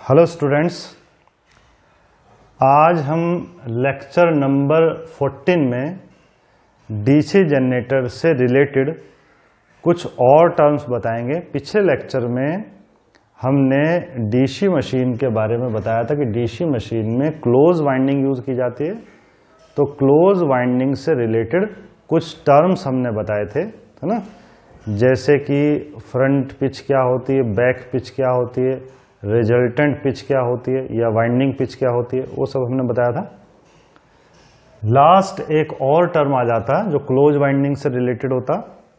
Hello students, आज हम lecture number 14 में डीसी जनरेटर से रिलेटेड कुछ और टर्म्स बताएंगे। पिछले लेक्चर में हमने डीसी मशीन के बारे में बताया था कि डीसी मशीन में क्लोज वाइंडिंग यूज़ की जाती है। तो क्लोज वाइंडिंग से रिलेटेड कुछ टर्म्स हमने बताए थे, है ना, जैसे कि फ्रंट पिच क्या होती है, बैक पिच क्या होती है, रिजल्टेंट पिच क्या होती है या वाइंडिंग पिच क्या होती है, वो सब हमने बताया था। लास्ट एक और टर्म आ जाता जो क्लोज वाइंडिंग से रिलेटेड होता।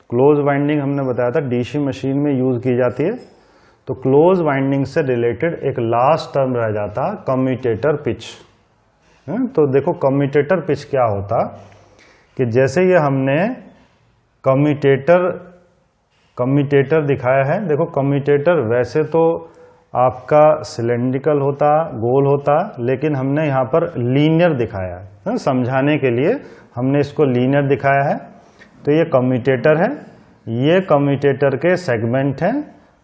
क्लोज वाइंडिंग हमने बताया था डीसी मशीन में यूज की जाती है। तो क्लोज वाइंडिंग से रिलेटेड एक लास्ट टर्म रह जाता कम्यूटेटर पिच। तो देखो कम्यूटेटर पिच क्या होता कि जैसे ये हमने कम्यूटेटर दिखाया है। देखो कम्यूटेटर वैसे तो आपका सिलेंड्रिकल होता, गोल होता, लेकिन हमने यहाँ पर लीनियर दिखाया है। समझाने के लिए हमने इसको लीनियर दिखाया है। तो ये कम्यूटेटर है, ये कम्यूटेटर के सेगमेंट हैं।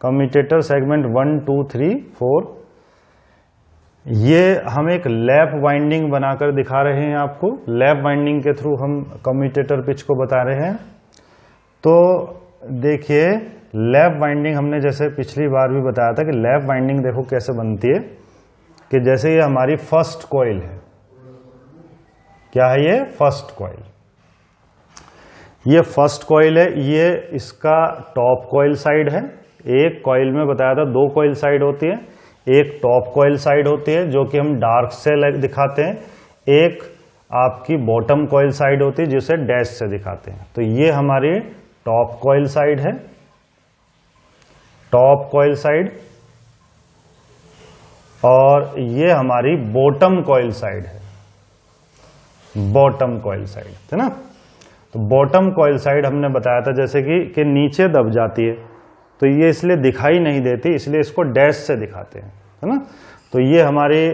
Commutator segment 1, 2, 3, 4। ये हम एक लैप वाइंडिंग बनाकर दिखा रहे हैं आपको। लैप वाइंडिंग के थ्रू हम कम्यूटेटर पिच को बता रहे हैं। तो देखिए लैप वाइंडिंग हमने जैसे पिछली बार भी बताया था कि लैप वाइंडिंग देखो कैसे बनती है कि जैसे ये हमारी फर्स्ट कॉइल है। क्या है ये? First coil. ये फर्स्ट कॉइल है, ये इसका टॉप कॉइल साइड है। एक कॉइल में बताया था 2 कॉइल साइड होती है। एक टॉप कॉइल साइड होती है जो कि हम डार्क से दिखाते हैं। एक आपकी बॉटम कॉइल साइड होती है जिसे डैश से दिखाते हैं। तो ये हमारी टॉप कॉइल साइड है, टॉप कॉइल साइड, और ये हमारी बॉटम कॉइल साइड है, बॉटम कॉइल साइड, है ना। तो बॉटम कॉइल साइड हमने बताया था जैसे कि नीचे दब जाती है, तो ये इसलिए दिखाई नहीं देती, इसलिए इसको डैश से दिखाते हैं, है ना। तो ये हमारी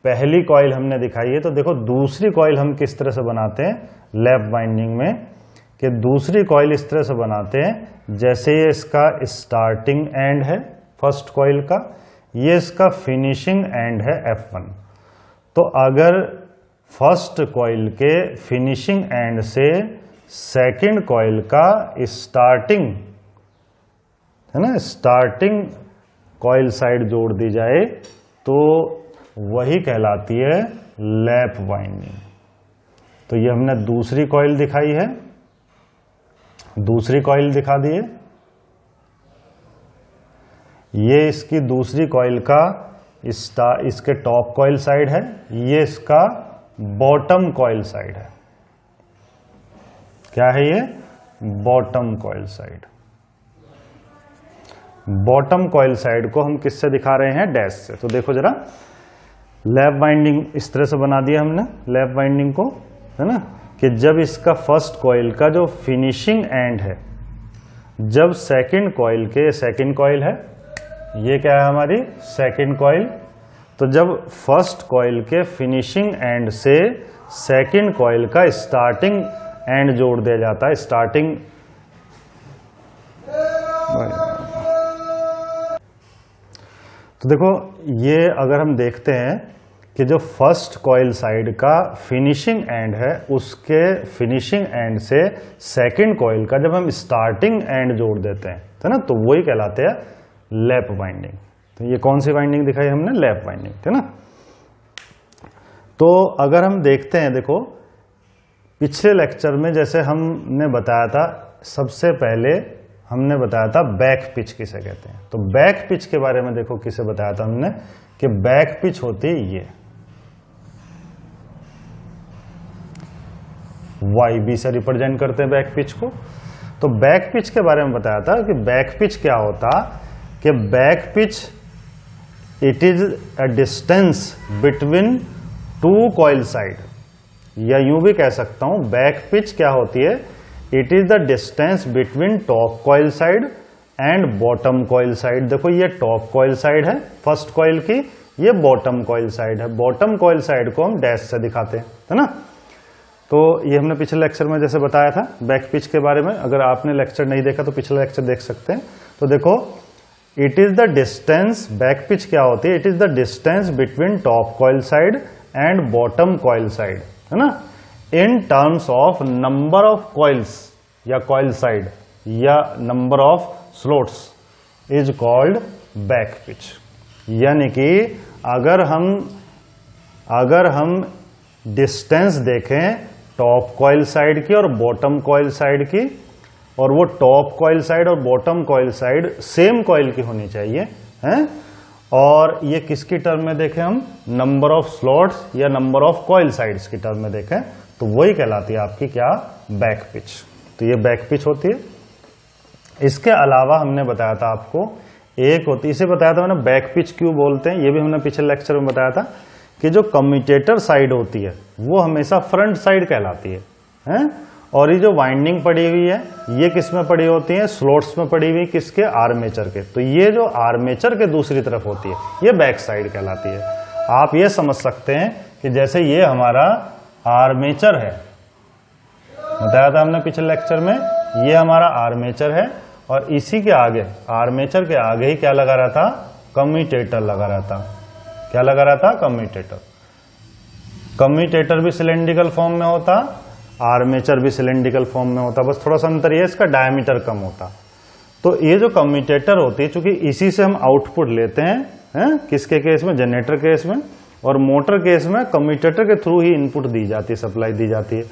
पहली कॉइल हमने दिखाई है। तो देखो दूसरी कॉइल हम किस तरह से बनाते हैं लैप वाइंडिंग में, कि दूसरी कॉइल इस तरह से बनाते हैं जैसे ये इसका स्टार्टिंग एंड है फर्स्ट कॉइल का, ये इसका फिनिशिंग एंड है F1। तो अगर फर्स्ट कॉइल के फिनिशिंग एंड से सेकंड कॉइल का स्टार्टिंग, है ना, स्टार्टिंग कॉइल साइड जोड़ दी जाए तो वही कहलाती है लैप वाइंडिंग। तो ये हमने दूसरी कॉइल दिखाई है, दूसरी कॉइल दिखा दिए। ये इसकी दूसरी कॉइल का इसके टॉप कॉइल साइड है, ये इसका बॉटम कॉइल साइड है। क्या है ये? Bottom coil side. Bottom coil side को हम किससे दिखा रहे हैं? डैश से। तो देखो जरा, लैप वाइंडिंग इस तरह से बना दिया हमने लैप वाइंडिंग को, है ना, कि जब इसका फर्स्ट कॉइल का जो फिनिशिंग एंड है, जब सेकंड कॉइल के, सेकंड कॉइल है, ये क्या है हमारी सेकंड कॉइल, तो जब फर्स्ट कॉइल के फिनिशिंग एंड से सेकंड कॉइल का स्टार्टिंग एंड जोड़ दिया जाता है। स्टार्टिंग, तो देखो ये अगर हम देखते हैं कि जो फर्स्ट कॉइल साइड का फिनिशिंग एंड है, उसके फिनिशिंग एंड से सेकंड कॉइल का जब हम स्टार्टिंग एंड जोड़ देते हैं, है ना, तो वही कहलाते हैं लैप वाइंडिंग। तो ये कौन सी वाइंडिंग दिखाई हमने? लैप वाइंडिंग, है ना। तो अगर हम देखते हैं, देखो पिछले लेक्चर में जैसे हमने बताया था, सबसे पहले हमने बताया था बैक पिच किसे कहते हैं। तो बैक पिच के बारे में देखो किसे बताया था हमने कि बैक पिच होती है ये YB से रिप्रेजेंट करते हैं बैक पिच को। तो बैक पिच के बारे में बताया था कि बैक पिच क्या होता कि back pitch it is a distance between 2 coil side, या यूं भी कह सकता हूं बैक पिच क्या होती है, it is the distance between top coil side and bottom coil side. देखो ये टॉप कॉइल साइड है फर्स्ट कॉइल की, ये बॉटम कॉइल साइड है। बॉटम कॉइल साइड को हम डैश से दिखाते हैं, है ना। तो ये हमने पिछले लेक्चर में जैसे बताया था बैक पिच के बारे में। अगर आपने लेक्चर नहीं देखा तो पिछला लेक्चर देख सकते हैं। तो देखो it is the distance, back pitch क्या होती है, it is the distance between top coil side and bottom coil side, है ना, in terms of number of coils या कॉइल साइड या number of slots is called back pitch. यानी कि अगर हम डिस्टेंस देखें टॉप कॉइल साइड की और बॉटम कॉइल साइड की, और वो टॉप कॉइल साइड और bottom coil side same coil की होनी चाहिए, हैं, और ये किसकी टर्म में देखें हम, नंबर ऑफ स्लॉट्स या नंबर ऑफ कॉइल साइड्स की टर्म में देखें, तो वही कहलाती है आपकी क्या, बैक पिच। तो ये बैक पिच होती है। इसके अलावा हमने बताया था आपको एक होती, इसे बताया था मैंने बैक पिच क्यों बोलते हैं, ये भी हमने पिछले लेक्चर में बताया था कि जो कम्यूटेटर साइड होती है वो हमेशा फ्रंट साइड कहलाती है, और ये जो वाइंडिंग पड़ी हुई है ये किस में पड़ी होती है, स्लॉट्स में पड़ी हुई, किसके, आर्मेचर के। तो ये जो आर्मेचर के दूसरी तरफ होती है ये बैक साइड कहलाती है। आप ये समझ सकते हैं कि जैसे ये हमारा आर्मेचर है, बताया था हमने पिछले लेक्चर में, ये हमारा आर्मेचर है, और इसी के आगे, आर्मेचर के आगे ही क्या लगा रहा था, कम्यूटेटर लगा रहा था। क्या लगा रहा था, कम्यूटेटर। कम्यूटेटर भी सिलेंड्रिकल फॉर्म में होता, आर्मेचर भी सिलेंड्रिकल फॉर्म में होता, बस थोड़ा सा अंतर ये, इसका डायमीटर कम होता। तो ये जो कम्यूटेटर होती है, चूंकि इसी से हम आउटपुट लेते हैं, किसके केस में, जनरेटर केस में, और मोटर केस में कम्यूटेटर के थ्रू ही इनपुट दी जाती है, सप्लाई दी जाती है,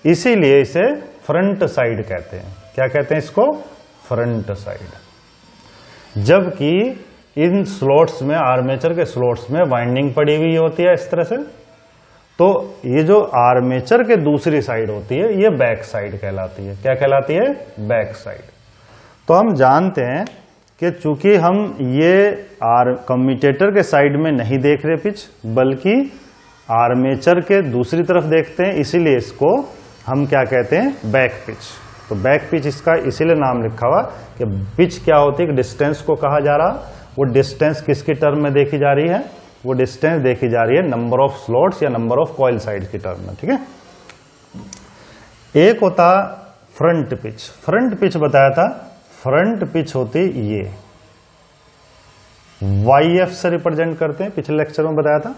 इसीलिए इसे फ्रंट साइड कहते हैं। क्या कहते हैं इसको, फ्रंट साइड। जबकि इन स्लॉट्स में, आर्मेचर के स्लॉट्स में वाइंडिंग पड़ी हुई होती है इस तरह से, तो ये जो आर्मेचर के दूसरी साइड होती है ये बैक साइड कहलाती है। क्या कहलाती है, बैक साइड। तो हम जानते हैं कि चूंकि हम ये कम्यूटेटर के साइड में नहीं देख रहे पिच, बल्कि आर्मेचर के दूसरी तरफ देखते हैं, इसीलिए इसको हम क्या कहते हैं, बैक पिच। तो बैक पिच इसका इसीलिए नाम लिखा हुआ कि पिच क्या होती है, डिस्टेंस को कहा जा रहा, वो डिस्टेंस किसकी टर्म में देखी जा रही है, वो डिस्टेंस देखी जा रही है नंबर ऑफ स्लॉट्स या नंबर ऑफ कॉइल साइड की टर्म में, ठीक है। एक होता फ्रंट पिच। फ्रंट पिच बताया था, फ्रंट पिच होती ये YF से रिप्रेजेंट करते हैं, पिछले लेक्चर में बताया था।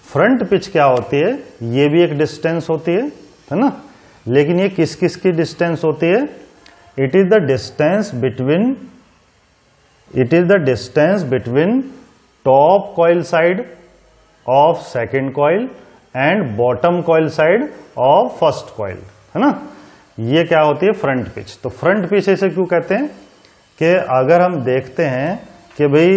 फ्रंट पिच क्या होती है, ये भी एक डिस्टेंस होती है ना, लेकिन ये किस किस की डिस्टेंस होती है, it is the distance between top coil side of second coil and bottom coil side of first coil, है ना, ये क्या होती है, फ्रंट पिच। तो फ्रंट पिच ऐसे क्यों कहते हैं कि अगर हम देखते हैं कि भाई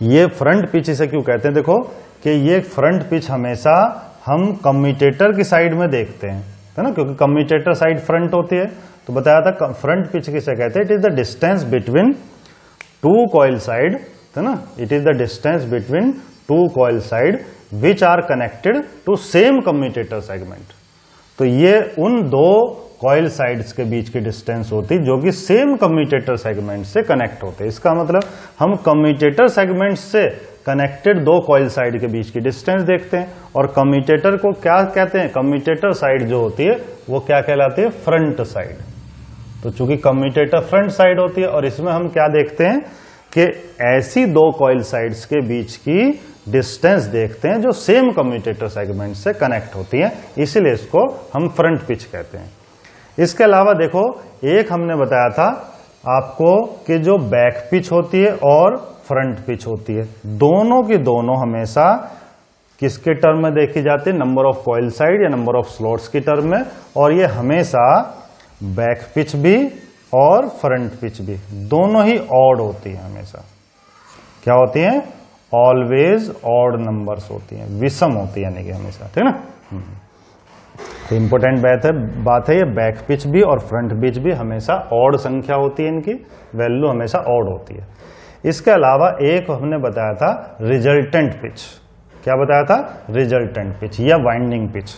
ये फ्रंट पिच इसे क्यों कहते हैं, देखो कि ये फ्रंट पिच हमेशा हम कम्यूटेटर की साइड में देखते हैं, है ना, क्योंकि कम्यूटेटर साइड फ्रंट होती है। तो बताया था फ्रंट पिच किसे कहते हैं, it is the distance between two coil side, है ना, it is the distance between two coil side which are connected to same commutator segment. तो ये उन दो कॉइल साइड्स के बीच की डिस्टेंस होती जो कि सेम कम्यूटेटर सेगमेंट से कनेक्ट होते हैं। इसका मतलब हम कम्यूटेटर सेगमेंट से कनेक्टेड दो कॉइल साइड के बीच की डिस्टेंस देखते हैं, और कम्यूटेटर को क्या कहते हैं, कम्यूटेटर साइड जो होती है वो क्या कहलाती है, फ्रंट साइड। तो चूंकि कम्यूटेटर फ्रंट साइड होती है, और इसमें हम क्या देखते हैं कि ऐसी दो कॉइल साइड्स के बीच की डिस्टेंस देखते हैं जो सेम कम्यूटेटर सेगमेंट से कनेक्ट होती है, इसीलिए इसको हम फ्रंट पिच कहते हैं। इसके अलावा देखो, एक हमने बताया था आपको कि जो बैक पिच होती है और फ्रंट पिच होती है, दोनों की दोनों हमेशा किसके टर्म में देखी जाती है, नंबर ऑफ कॉइल साइड या नंबर ऑफ स्लॉट्स की टर्म में, और ये हमेशा बैक पिच भी और फ्रंट पिच भी दोनों ही ऑड होती है। हमेशा क्या होती है, ऑलवेज ऑड नंबर्स होती हैं, विषम होती है, यानी कि हमेशा, ठीक है ना। तो इंपॉर्टेंट बात है ये, बैक पिच भी और फ्रंट पिच भी हमेशा ऑड संख्या होती है, इनकी वैल्यू हमेशा ऑड होती है। इसके अलावा एक हमने बताया था रिजल्टेंट पिच। क्या बताया था, रिजल्टेंट पिच या वाइंडिंग पिच।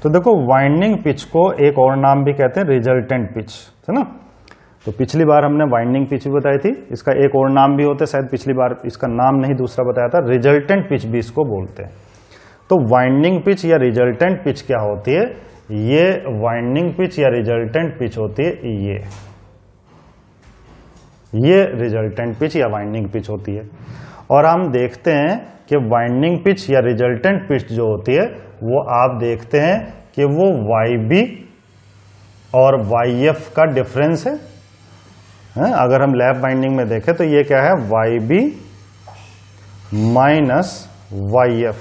तो देखो, वाइंडिंग पिच को एक और नाम भी कहते हैं रिजल्टेंट पिच, है ना। तो पिछली बार हमने वाइंडिंग पिच भी बताई थी, इसका एक और नाम भी होता है, शायद पिछली बार इसका नाम नहीं दूसरा बताया था, रिजल्टेंट पिच भी इसको बोलते हैं। तो वाइंडिंग पिच या रिजल्टेंट पिच क्या होती है, ये वाइंडिंग पिच या रिजल्टेंट पिच होती है ये रिजल्टेंट पिच या वाइंडिंग पिच होती है। और हम देखते हैं कि वाइंडिंग पिच या रिजल्टेंट पिच जो होती है वो आप देखते हैं कि वो YB और YF का डिफरेंस है। अगर हम लैप वाइंडिंग में देखें तो ये क्या है, YB माइनस YF,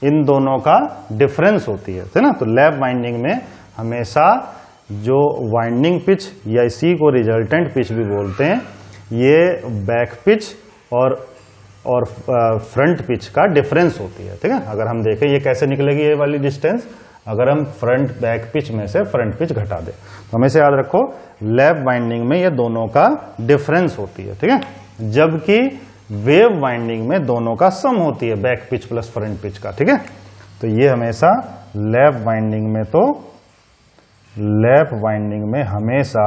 इन दोनों का डिफरेंस होती है ना। तो लैप वाइंडिंग में हमेशा जो वाइंडिंग पिच या इसी को रिजल्टेंट पिच भी बोलते हैं, ये बैक पिच और फ्रंट पिच का डिफरेंस होती है, ठीक है। अगर हम देखें ये कैसे निकलेगी ये वाली डिस्टेंस, अगर हम फ्रंट बैक पिच में से फ्रंट पिच घटा दें तो हमेशा याद रखो लैप वाइंडिंग में ये दोनों का डिफरेंस होती है, ठीक है। जबकि वेव वाइंडिंग में दोनों का सम होती है, back pitch plus front pitch का, ठीक है। तो ये हमेशा लैप वाइंडिंग में, तो लैप वाइंडिंग में हमेशा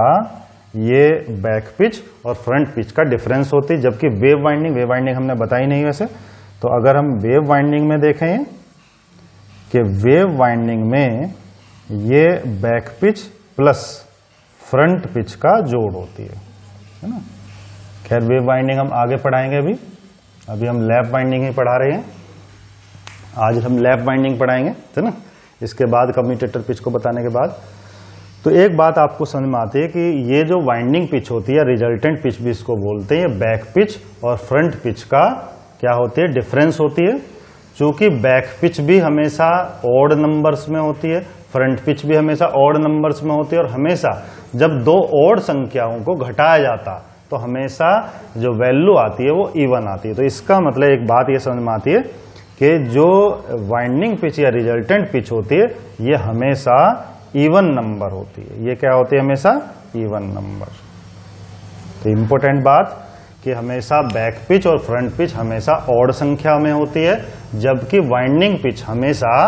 ये बैक पिच और फ्रंट पिच का डिफरेंस होती है। जबकि वेव वाइंडिंग हमने बताई नहीं वैसे, तो अगर हम वेव वाइंडिंग में देखें कि वेव वाइंडिंग में ये back pitch plus front pitch का जोड़ होती है ना। खैर वेव वाइंडिंग हम आगे पढ़ाएंगे, अभी हम लैप वाइंडिंग ही पढ़ा रहे हैं। आज हम लैप वाइंडिंग पढ़ाएंगे, है ना। इसके बाद कम्यूटेटर पिच को बताने के बाद तो एक बात आपको समझ में आती है कि ये जो वाइंडिंग पिच होती है, रिजल्टेंट पिच भी इसको बोलते हैं, ये बैक पिच और फ्रंट पिच का क्या होती है, डिफरेंस होती है। चूंकि बैक पिच भी हमेशा ऑड नंबर्स में होती है, फ्रंट पिच भी हमेशा ऑड नंबर्स में होती है, और हमेशा जब दो ऑड संख्याओं को घटाया जाता तो हमेशा जो वैल्यू आती है वो इवन आती है। तो इसका मतलब एक बात ये समझ में आती है कि जो वाइंडिंग पिच या रिजल्टेंट पिच होती है ये हमेशा इवन नंबर होती है। ये क्या होती है, हमेशा इवन नंबर। तो इंपॉर्टेंट बात कि हमेशा बैक पिच और फ्रंट पिच हमेशा ऑड संख्या में होती है, जबकि वाइंडिंग पिच हमेशा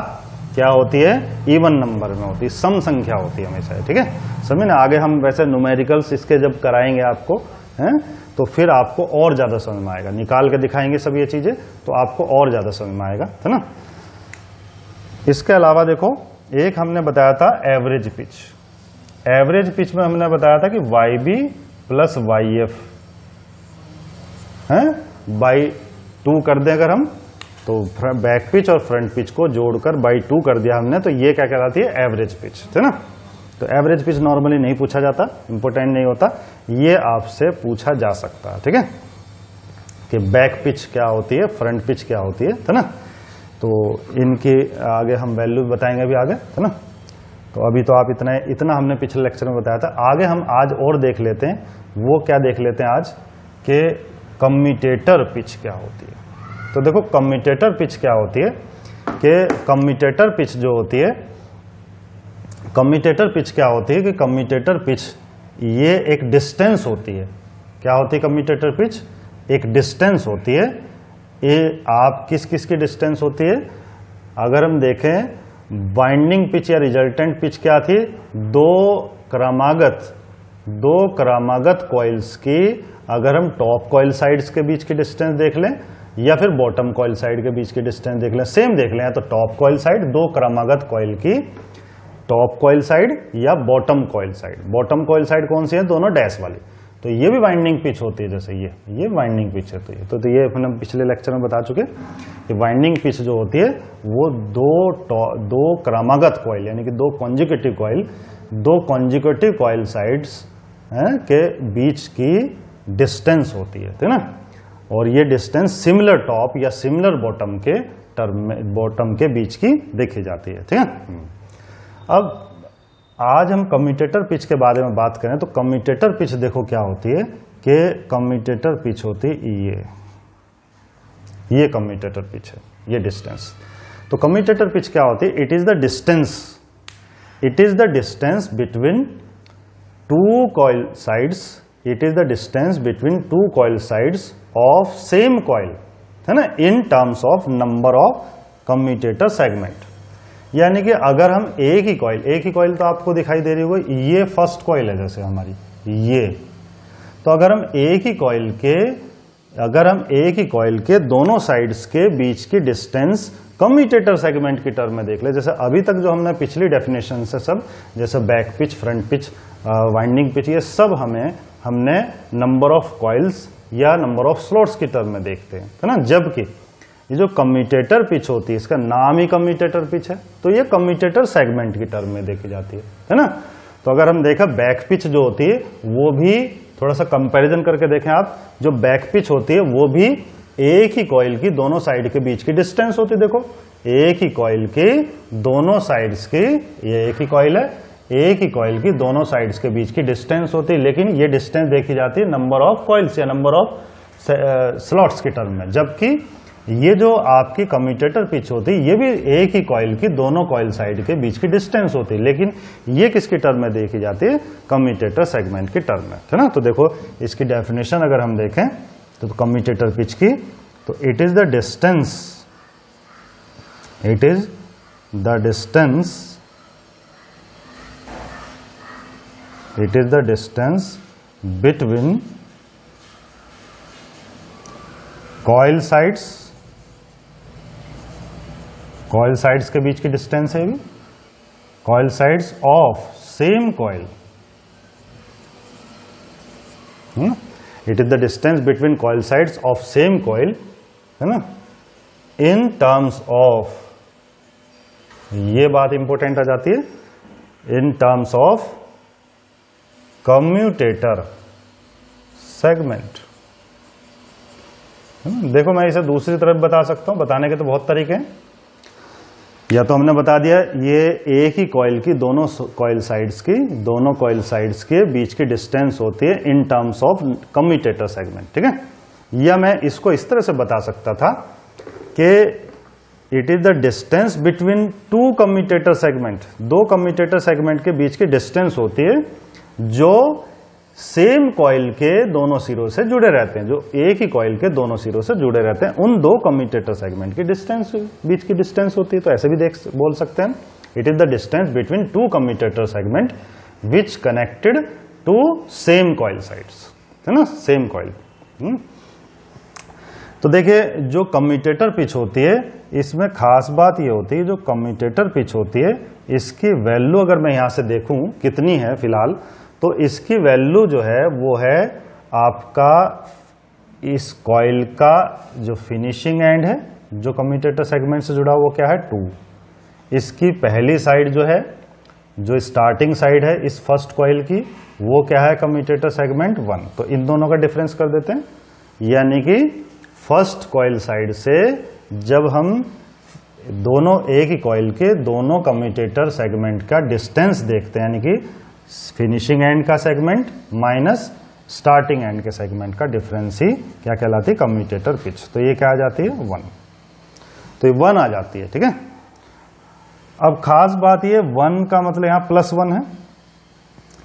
क्या होती है, इवन नंबर में होती है, सम संख्या होती है हमेशा, ठीक है। समझे ना। आगे हम वैसे न्यूमेरिकल्स इसके जब कराएंगे आपको, हैं, तो फिर आपको और ज्यादा समझ में आएगा, निकाल के दिखाएंगे सब ये चीजें, तो आपको और ज्यादा समझ में आएगा, है ना। इसके अलावा देखो, एक हमने बताया था एवरेज पिच। एवरेज पिच में हमने बताया था कि YB प्लस YF है बाई 2 कर दें अगर हम, तो बैक पिच और फ्रंट पिच को जोड़कर बाई 2 कर दिया हमने, तो ये क्या कहलाती है, एवरेज पिच, है ना। तो एवरेज पिच नॉर्मली नहीं पूछा जाता, इंपॉर्टेंट नहीं होता, ये आपसे पूछा जा सकता है, ठीक है, कि बैक पिच क्या होती है, फ्रंट पिच क्या होती है ना। तो इनके आगे हम वैल्यू बताएंगे अभी आगे, है ना। तो अभी तो आप इतना हमने पिछले लेक्चर में बताया था। आगे हम आज और देख लेते हैं, वो क्या देख लेते हैं आज, कि कम्यूटेटर पिच क्या होती है। तो देखो कम्यूटेटर पिच क्या होती है, कि कम्यूटेटर पिच जो होती है, कम्यूटेटर पिच क्या होती है कि कम्यूटेटर पिच ये एक डिस्टेंस होती है। क्या होती है कम्यूटेटर पिच, एक डिस्टेंस होती है। ये आप किस किस की डिस्टेंस होती है, अगर हम देखें वाइंडिंग पिच या रिजल्टेंट पिच क्या थी, दो क्रमागत कॉइल्स की, अगर हम टॉप कॉइल साइड्स के बीच की डिस्टेंस देख लें या फिर बॉटम कॉइल साइड के बीच की डिस्टेंस देख लें, सेम देख लें, तो टॉप कॉइल साइड, दो क्रमागत कॉइल की टॉप कॉइल साइड या bottom coil side. Bottom coil side कौन सी है, दोनों डैश वाली, तो ये भी वाइंडिंग पिच होती है। जैसे ये वाइंडिंग पिच है, तो ये अपने पिछले लेक्चर में बता चुके कि वाइंडिंग पिच जो होती है वो दो क्रमागत कॉइल यानी कि दो कॉन्जिक्यूटिव कॉइल साइड्स के बीच की डिस्टेंस होती है ना। और ये डिस्टेंस सिमिलर टॉप या सिमिलर बॉटम के बीच की देखी जाती है, ठीक है। अब आज हम कम्यूटेटर पिच के बारे में बात करें तो कम्यूटेटर पिच देखो क्या होती है कि कम्यूटेटर पिच होती है ये कम्यूटेटर पिच है, ये डिस्टेंस। तो कम्यूटेटर पिच क्या होती है, it is the distance between two coil sides, it is the distance between two coil sides of same coil, है ना, in terms of number of commutator segment. यानी कि अगर हम एक ही कॉइल तो आपको दिखाई दे रही होगी, ये फर्स्ट कॉइल है जैसे हमारी ये, तो अगर हम एक ही कॉइल के दोनों साइड्स के बीच की डिस्टेंस कम्यूटेटर सेगमेंट की टर्म में देख ले, जैसे अभी तक जो हमने पिछली डेफिनेशन से सब, जैसे back pitch, front pitch, winding pitch, ये सब हमें हमने नंबर ऑफ कॉइल्स या नंबर ऑफ स्लॉट्स की टर्म में देखते हैं, है ना। जबकि ये जो कम्यूटेटर पिच होती है, इसका नाम ही कम्यूटेटर पिच है, तो ये कम्यूटेटर सेगमेंट की टर्म में देखी जाती है ना। तो अगर हम देखें बैक पिच जो होती है वो भी थोड़ा सा कंपैरिजन करके देखें आप, जो बैक पिच होती है वो भी एक ही कॉइल की दोनों साइड के बीच की डिस्टेंस होती है। देखो एक ही कॉइल की दोनों साइड्स की, ये एक ही कॉइल है, एक ही कॉइल की दोनों साइड्स के बीच की डिस्टेंस होती है, लेकिन ये डिस्टेंस देखी जाती है नंबर ऑफ कॉइल्स या नंबर ऑफ स्लॉट्स की टर्म में। जबकि ये जो आपकी कम्यूटेटर पिच होती है ये भी एक ही कॉइल की दोनों कॉइल साइड के बीच की डिस्टेंस होती है, लेकिन ये किसकी टर्म में देखी जाती है, कम्यूटेटर सेगमेंट की टर्म में, है ना। तो देखो इसकी डेफिनेशन अगर हम देखें तो कम्यूटेटर पिच की, तो it is the distance, it is the distance, it is the distance between coil sides, coil sides के बीच की डिस्टेंस है, coil sides of same coil, it is the distance between coil sides of same coil, है ना, in terms of, ये बात important आ जाती है, in terms of commutator segment. देखो मैं इसे दूसरी तरफ बता सकता हूं, बताने के तो बहुत तरीके हैं। या तो हमने बता दिया ये एक ही कॉइल की दोनों कॉइल साइड्स की, दोनों कॉइल साइड्स के बीच की डिस्टेंस होती है in terms of commutator segment, ठीक है। या मैं इसको इस तरह से बता सकता था कि it is the distance between two commutator segment, दो कम्यूटेटर सेगमेंट के बीच की डिस्टेंस होती है जो सेम कॉइल के दोनों सिरों से जुड़े रहते हैं, जो एक ही कॉइल के दोनों सिरों से जुड़े रहते हैं, उन दो कम्यूटेटर सेगमेंट की डिस्टेंस, बीच की डिस्टेंस होती है। तो ऐसे भी बोल सकते हैं, it is the distance between two commutator segment which connected to same coil sides, है ना, सेम कॉइल। तो देखिए जो कम्यूटेटर पिच होती है इसमें खास बात ये होती है, जो कम्यूटेटर पिच होती है इसकी वैल्यू अगर मैं यहां से देखूं कितनी है फिलहाल, तो इसकी वैल्यू जो है वो है आपका इस कॉइल का जो फिनिशिंग एंड है जो कम्यूटेटर सेगमेंट से जुड़ा वो क्या है 2, इसकी पहली साइड जो है, जो स्टार्टिंग साइड है इस फर्स्ट कॉइल की, वो क्या है कम्यूटेटर सेगमेंट 1। तो इन दोनों का डिफरेंस कर देते हैं, यानी कि फर्स्ट कॉइल साइड से जब हम दोनों एक ही कॉइल के दोनों कम्यूटेटर सेगमेंट का डिस्टेंस देखते हैं, यानी कि फिनिशिंग एंड का सेगमेंट माइनस स्टार्टिंग एंड के सेगमेंट का डिफरेंस ही क्या कहलाती है, कम्यूटेटर पिच। तो ये क्या आ जाती है 1, तो ये 1 आ जाती है, ठीक है। अब खास बात ये 1 का मतलब यहां +1 है।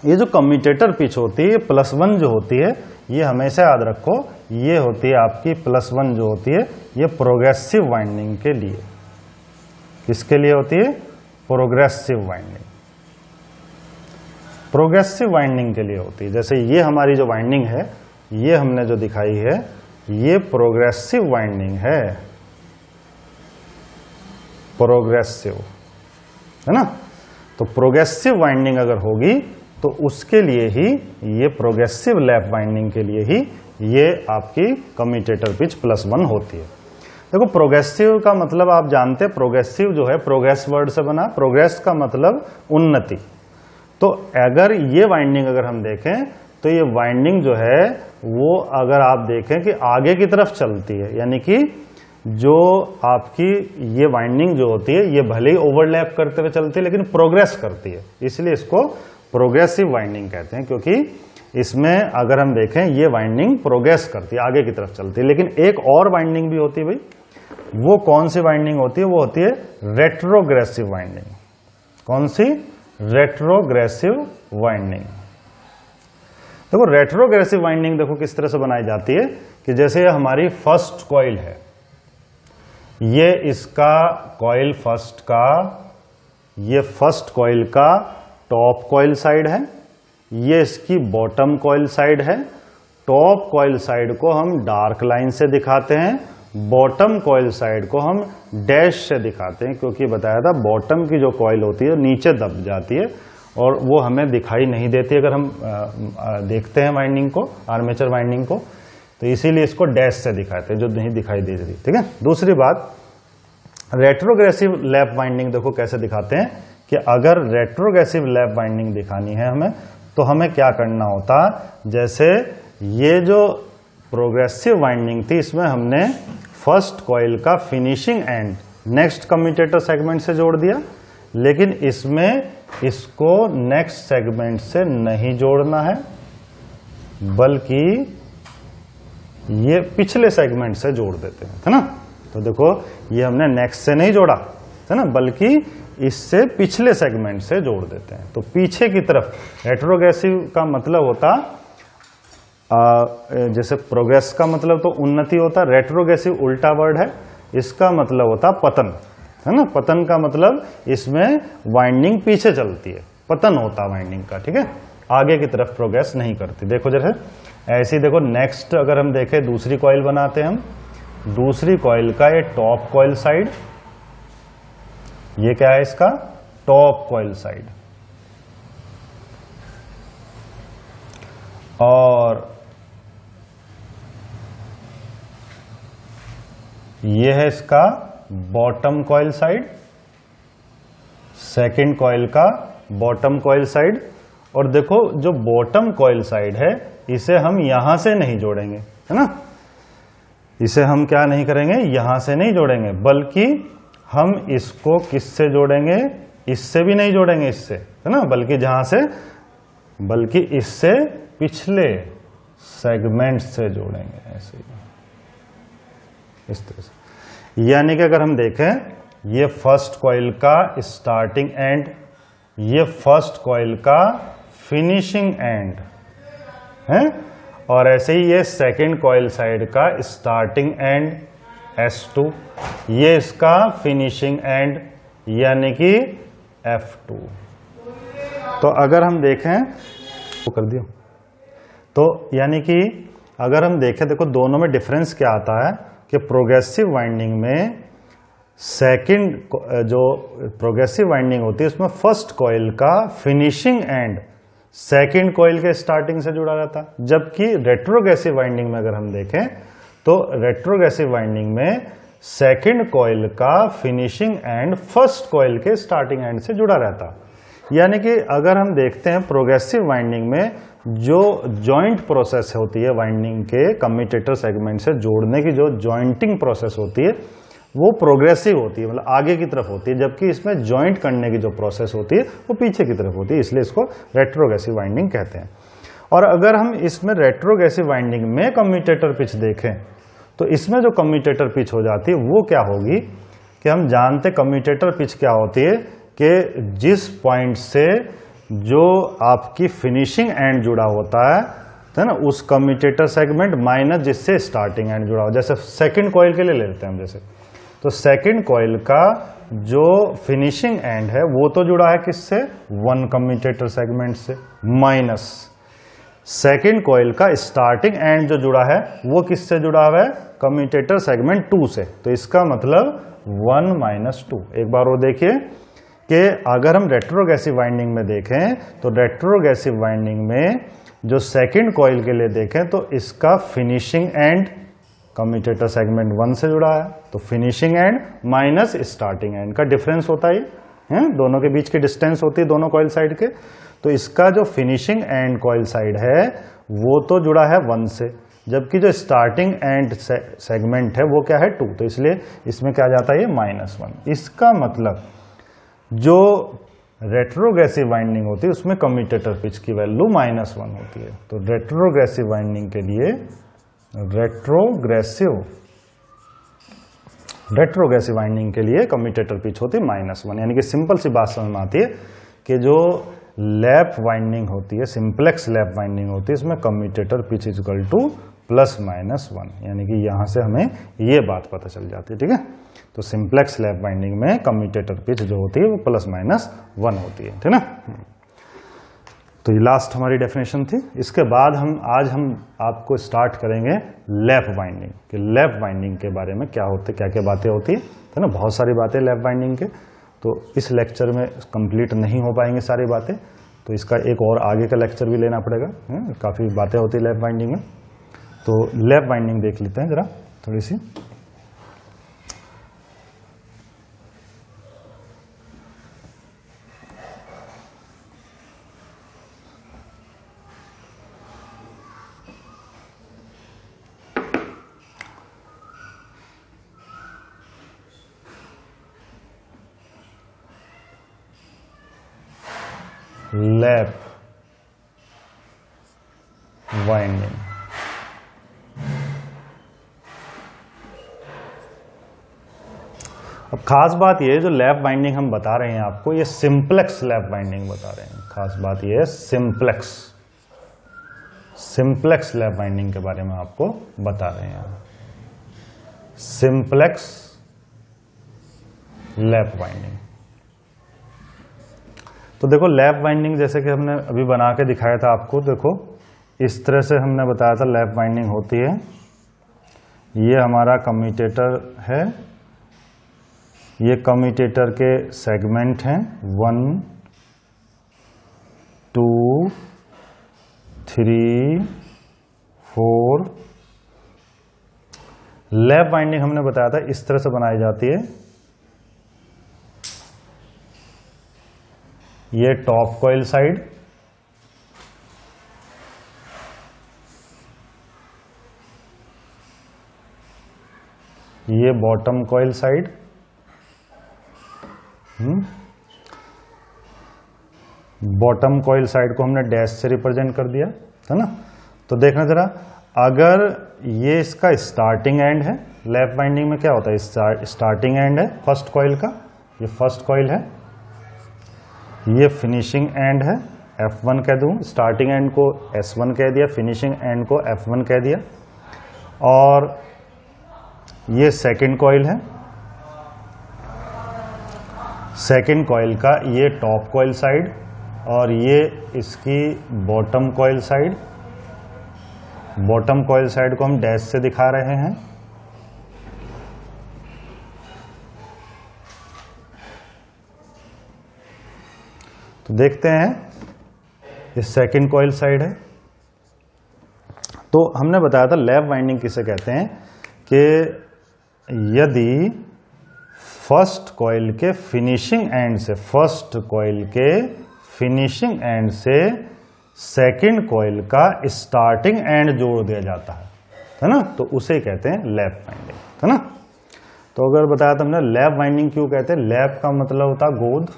ये जो कम्यूटेटर पिच होती है +1 जो होती है, ये हमेशा याद रखो, ये होती है आपकी +1 जो होती है ये प्रोग्रेसिव वाइंडिंग के लिए। किसके लिए होती है, प्रोग्रेसिव वाइंडिंग, प्रोग्रेसिव वाइंडिंग के लिए होती है। जैसे ये हमारी जो वाइंडिंग है, ये हमने जो दिखाई है ये प्रोग्रेसिव वाइंडिंग है, प्रोग्रेसिव, है ना। तो प्रोग्रेसिव वाइंडिंग अगर होगी तो उसके लिए ही, ये प्रोग्रेसिव लैप वाइंडिंग के लिए ही ये आपकी कम्यूटेटर पिच +1 होती है। देखो प्रोग्रेसिव का मतलब आप जानते हैं, प्रोग्रेसिव जो है प्रोग्रेस वर्ड से बना, प्रोग्रेस का मतलब उन्नति। तो अगर ये वाइंडिंग अगर हम देखें तो ये वाइंडिंग जो है वो अगर आप देखें कि आगे की तरफ चलती है, यानी कि जो आपकी ये वाइंडिंग जो होती है ये भले ही ओवरलैप करते हुए चलती है लेकिन प्रोग्रेस करती है, इसलिए इसको प्रोग्रेसिव वाइंडिंग कहते हैं। क्योंकि इसमें अगर हम देखें ये वाइंडिंग प्रोग्रेस करती है, आगे की तरफ चलती है। लेकिन एक और वाइंडिंग भी होती है भाई, वो कौन सी वाइंडिंग होती है, वो होती है रेट्रोग्रेसिव वाइंडिंग। कौन सी, रेट्रोग्रेसिव वाइंडिंग। देखो रेट्रोग्रेसिव वाइंडिंग देखो किस तरह से बनाई जाती है कि जैसे हमारी फर्स्ट कॉइल है, ये इसका कॉइल फर्स्ट का, ये फर्स्ट कॉइल का टॉप कॉइल साइड है, ये इसकी बॉटम कॉइल साइड है। टॉप कॉइल साइड को हम डार्क लाइन से दिखाते हैं, बॉटम कॉइल साइड को हम डैश से दिखाते हैं, क्योंकि बताया था बॉटम की जो कॉइल होती है नीचे दब जाती है और वो हमें दिखाई नहीं देती अगर हम देखते हैं वाइंडिंग को, आर्मेचर वाइंडिंग को, तो इसीलिए इसको डैश से दिखाते हैं जो नहीं दिखाई दे रही। ठीक है। दूसरी बात, रेट्रोग्रेसिव लैप वाइंडिंग देखो कैसे दिखाते हैं कि अगर रेट्रोग्रेसिव लैप वाइंडिंग दिखानी है हमें तो हमें क्या करना होता, जैसे ये जो प्रोग्रेसिव वाइंडिंग थी इसमें हमने फर्स्ट कॉइल का finishing and next commutator segment से जोड़ दिया, लेकिन इसमें इसको नेक्स्ट सेगमेंट से नहीं जोड़ना है बल्कि ये पिछले सेगमेंट से जोड़ देते हैं, है ना। तो देखो ये हमने नेक्स्ट से नहीं जोड़ा, है ना, बल्कि इससे पिछले सेगमेंट से जोड़ देते हैं। तो पीछे की तरफ रेट्रोग्रेसिव का मतलब होता, जैसे प्रोग्रेस का मतलब तो उन्नति होता, रेट्रोग्रेसिव उल्टा वर्ड है, इसका मतलब होता पतन, है ना। पतन का मतलब इसमें वाइंडिंग पीछे चलती है, पतन होता वाइंडिंग का। ठीक है, आगे की तरफ प्रोग्रेस नहीं करती। देखो जैसे ऐसे ही देखो, नेक्स्ट अगर हम देखें दूसरी कॉइल बनाते हैं हम, दूसरी कॉइल का ये टॉप कॉइल साइड, ये क्या है इसका टॉप कॉइल साइड, और ये है इसका bottom coil side, second coil का बॉटम कॉइल साइड। और देखो जो बॉटम कॉइल साइड है इसे हम यहां से नहीं जोड़ेंगे, है ना, इसे हम क्या नहीं करेंगे, यहां से नहीं जोड़ेंगे, बल्कि हम इसको किससे जोड़ेंगे, इससे भी नहीं जोड़ेंगे इससे, है ना, बल्कि जहां से, बल्कि इससे पिछले सेगमेंट से जोड़ेंगे, ऐसे इस तरह से। यानी कि अगर हम देखें ये फर्स्ट कॉइल का स्टार्टिंग एंड, ये फर्स्ट कॉइल का फिनिशिंग एंड है, और ऐसे ही ये सेकेंड कॉइल साइड का स्टार्टिंग एंड S2, ये इसका फिनिशिंग एंड यानी कि F2। तो अगर हम देखें तो कर दियो, तो यानी कि अगर हम देखें, देखो दोनों में डिफरेंस क्या आता है कि प्रोग्रेसिव वाइंडिंग में सेकंड जो प्रोग्रेसिव वाइंडिंग होती है उसमें फर्स्ट कॉइल का फिनिशिंग एंड सेकंड कॉइल के स्टार्टिंग से जुड़ा रहता है, जबकि रेट्रोग्रेसिव वाइंडिंग में अगर हम देखें तो रेट्रोग्रेसिव वाइंडिंग में सेकंड कॉइल का फिनिशिंग एंड फर्स्ट कॉइल के स्टार्टिंग एंड से जुड़ा रहता। यानी कि अगर हम देखते हैं प्रोग्रेसिव वाइंडिंग में जो जॉइंट प्रोसेस होती है वाइंडिंग के कम्यूटेटर सेगमेंट से जोड़ने की, जो जॉइंटिंग प्रोसेस होती है वो प्रोग्रेसिव होती है, मतलब आगे की तरफ होती है, जबकि इसमें जॉइंट करने की जो प्रोसेस होती है वो पीछे की तरफ होती है, इसलिए इसको रेट्रोग्रेसिव वाइंडिंग कहते हैं। और अगर हम इसमें रेट्रोग्रेसिव वाइंडिंग में कम्यूटेटर पिच देखें तो इसमें जो कम्यूटेटर पिच हो जाती है वो क्या होगी कि हम जानते कम्यूटेटर पिच क्या होती है कि जिस पॉइंट से जो आपकी फिनिशिंग एंड जुड़ा होता है ना, उस कम्यूटेटर सेगमेंट माइनस जिससे स्टार्टिंग एंड जुड़ा हो। जैसे सेकंड कॉइल के लिए लेते हैं हम, जैसे तो सेकंड कॉइल का जो फिनिशिंग एंड है वो तो जुड़ा है किससे, वन कम्यूटेटर सेगमेंट से, माइनस सेकंड कॉइल का स्टार्टिंग एंड जो जुड़ा है वो किससे जुड़ा हुआ है, कम्यूटेटर सेगमेंट 2 से। तो इसका मतलब 1 - 2। एक बार वो देखिए कि अगर हम रेट्रोग्रेसिव वाइंडिंग में देखें तो रेट्रोग्रेसिव वाइंडिंग में जो सेकंड कॉइल के लिए देखें तो इसका फिनिशिंग एंड कम्यूटेटर सेगमेंट 1 से जुड़ा है, तो finishing and minus starting and का डिफरेंस होता है, दोनों के बीच की डिस्टेंस होती है दोनों कॉइल साइड के। तो इसका जो फिनिशिंग एंड कॉइल साइड है वो तो जुड़ा है 1 से, जबकि जो स्टार्टिंग एंड सेगमेंट है वो क्या है 2, तो इसलिए इसमें क्या जाता है ये -1। इसका मतलब जो रेट्रोग्रेसिव वाइंडिंग होती है उसमें कम्यूटेटर पिच की वैल्यू -1 होती है। तो रेट्रोग्रेसिव वाइंडिंग के लिए रेट्रोग्रेसिव वाइंडिंग के लिए कम्यूटेटर पिच होती है -1। यानी कि सिंपल सी बात समझ में आती है कि जो लैप वाइंडिंग होती है, सिंप्लेक्स लैप वाइंडिंग होती है, इसमें कम्यूटेटर पिच इक्वल टू +-1, यानी कि यहां से हमें ये बात पता चल जाती है। ठीक है, तो सिंप्लेक्स लैप वाइंडिंग में कम्यूटेटर पिच जो होती है वो +-1 होती है। ठीक है ना। तो ये लास्ट हमारी डेफिनेशन थी। इसके बाद आज हम आपको स्टार्ट करेंगे लैप वाइंडिंग कि लैप वाइंडिंग के बारे में क्या होते, क्या क्या बातें होती है ना। बहुत सारी बातें लैप वाइंडिंग के, तो इस लेक्चर में कंप्लीट नहीं हो पाएंगे सारी बातें, तो इसका एक और आगे का लेक्चर भी लेना पड़ेगा, काफ़ी बातें होती है लैप वाइंडिंग में। तो लैप वाइंडिंग देख लेते हैं जरा थोड़ी सी। लैप वाइंडिंग, अब खास बात ये जो लैप वाइंडिंग हम बता रहे हैं आपको, ये सिंप्लेक्स लैप वाइंडिंग बता रहे हैं। खास बात ये है सिंप्लेक्स लैप वाइंडिंग के बारे में आपको बता रहे हैं। सिंप्लेक्स लैप वाइंडिंग, तो देखो लैप वाइंडिंग जैसे कि हमने अभी बना के दिखाया था आपको, देखो इस तरह से हमने बताया था लैप वाइंडिंग होती है। ये हमारा कम्यूटेटर है, ये कम्यूटेटर के सेगमेंट हैं 1 2 3 4। लैप वाइंडिंग हमने बताया था इस तरह से बनाई जाती है। ये टॉप कॉइल साइड, ये bottom coil side, bottom coil side को हमने डैश से रिप्रेजेंट कर दिया है ना। तो देखना जरा, अगर ये इसका स्टार्टिंग एंड है, लैप वाइंडिंग में क्या होता है, स्टार्टिंग एंड है फर्स्ट कॉइल का, ये फर्स्ट कॉइल है, ये फिनिशिंग एंड है, F1 कह दूं, स्टार्टिंग एंड को S1 कह दिया, फिनिशिंग एंड को F1 कह दिया। और ये सेकंड कॉइल है, सेकंड कॉइल का ये टॉप कॉइल साइड, और ये इसकी bottom coil side. Bottom coil side को हम डैश से दिखा रहे हैं। तो देखते हैं, ये सेकंड कॉइल साइड है। तो हमने बताया था लैप वाइंडिंग किसे कहते हैं कि यदि फर्स्ट कॉइल के फिनिशिंग एंड से, फर्स्ट कॉइल के फिनिशिंग एंड से सेकंड कॉइल का स्टार्टिंग एंड जोड़ दिया जाता है ना, तो उसे कहते हैं लैप वाइंडिंग, है ना। तो अगर बताया था हमने लैप वाइंडिंग क्यों कहते हैं, लैप का मतलब होता है गोद,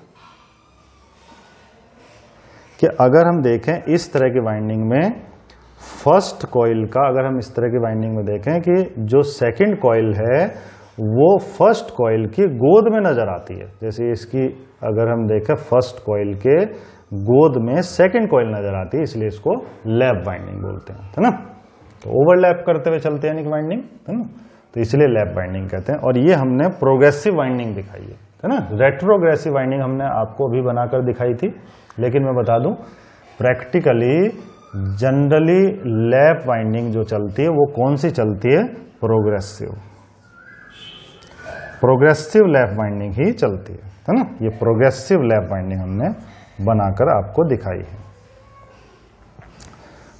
कि अगर हम देखें इस तरह की वाइंडिंग में फर्स्ट कॉइल का, अगर हम इस तरह की वाइंडिंग में देखें कि जो सेकंड कॉइल है वो फर्स्ट कॉइल की गोद में नजर आती है। जैसे इसकी अगर हम देखें फर्स्ट कॉइल के गोद में सेकंड कॉइल नजर आती है, इसलिए इसको लैप वाइंडिंग बोलते हैं, है ना। तो ओवरलैप करते हुए चलते हैं वाइंडिंग, है ना, तो इसलिए लैप वाइंडिंग कहते हैं। और ये हमने प्रोग्रेसिव वाइंडिंग दिखाई है ना। रेट्रोग्रेसिव वाइंडिंग हमने आपको अभी बनाकर दिखाई थी, लेकिन मैं बता दूं प्रैक्टिकली जनरली लैप वाइंडिंग जो चलती है वो कौन सी चलती है, प्रोग्रेसिव लैप वाइंडिंग ही चलती है ना। ये प्रोग्रेसिव लैप वाइंडिंग हमने बनाकर आपको दिखाई है।